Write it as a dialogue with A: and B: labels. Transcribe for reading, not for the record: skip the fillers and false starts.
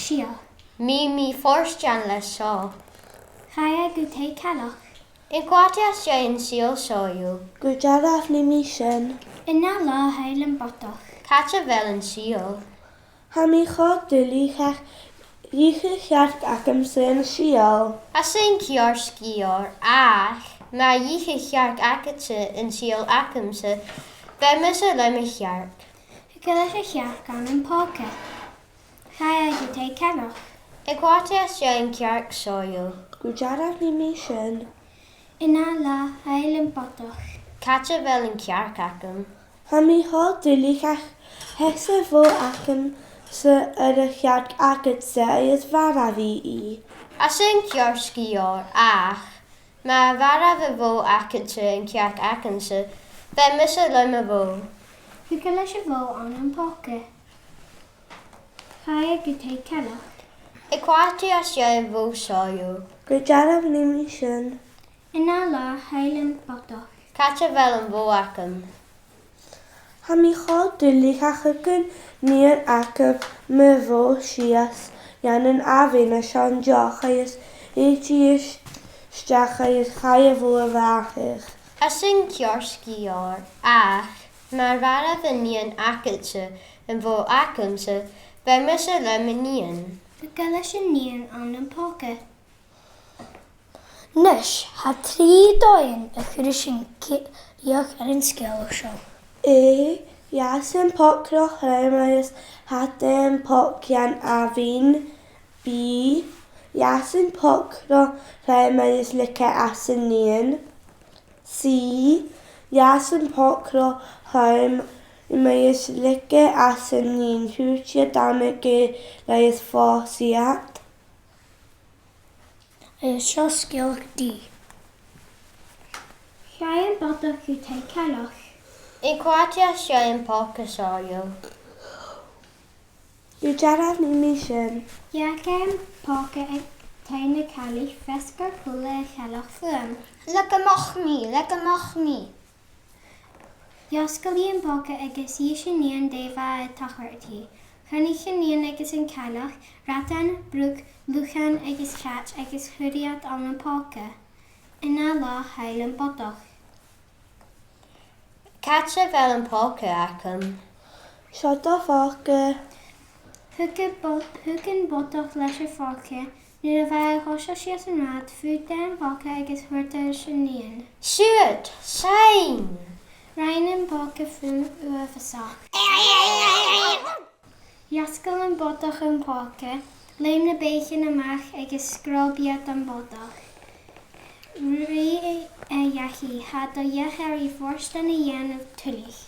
A: sìol.
B: Mi fhortan le seo.
A: Chaidh go taigh cailleach.
B: In Beairteas an sìol sóú.
C: Go dearbh na mise.
A: In ath-là bheil an bodach.
B: Càit bheil an sìol.
C: Ha mi chod dúlíchach dhicheart acamsa an sìol.
B: As in cior scior ach, ma dhicheart acamsa an sìol acamsa, mise le cheart.
A: Sgeulachdan gan an páca. Chaidh go taigh cailleach.
B: In Beairteas an ceart sóú.
C: Go dearbh na mise.
A: In ath-là bheil an bodach.
B: Càit bheil an ceart acam.
C: Ha mi chod dúlíchach hesa bhó acamsa ar a cheart acamsa is bharabhí.
B: As in cior scior ach, ma bharabh bhó acamsa an ceart acamsa, mise le bhó.
A: Sgeulachdan an páca. Chaidh go taigh cailleach.
B: In Beairteas an bhó sóú.
C: Go dearbh na mise.
A: In ath-là bheil an bodach.
B: Càit bheil an bhó acam.
C: Ha mi chod dúlíchach agan níon acam me bhó sias an ahína sean deocha is étíos steacha is chaidh bhó a bhachach.
B: As in cior scior ach, ma bharabh níon acamsa an bhó acamsa, mise le níon.
A: Sgeulachdan an páca.
D: Nis, ha trí dóin a chuir sin Cailleach ar an scéal seo.
C: Iasin pocroch raimayas hatem pocian avin. B. Iasin pocroch raimayas like asinien. C. Iasin pocroch raimayas like asinien. Thuirt damage lais fhortan.
D: Seo Sgeulachdan.
A: Chaidh an bodach go taigh cailleach.
B: In Beairteas an páca sóú.
C: Go dearbh na mise.
A: Dheach an páca ag taigh na caillich fescar cúla a cailleach fuan.
B: Le mí.
A: Dhioscail an páca agus níon dèidh a thuirt. Chailleach agus an cailleach, Rannan, Bodach, Luchan agus Càit agus thuirt an páca. In ath-là bheil an bodach.
B: Càit bheil an páca acam.
C: Seo do fáca.
A: Thug an bodach leis a fáca, nuair a bheith thosail síos an rad, fuair den páca agus thuirt sin níon.
B: Siúd, sein!
A: Rannan páca fún uafasach. Dhioscail an bodach an páca, léim na béichin amach agus scrobiad an bodach. Rí a dheachí, ha do dheach ar fhortan a dhéanamh tuileach.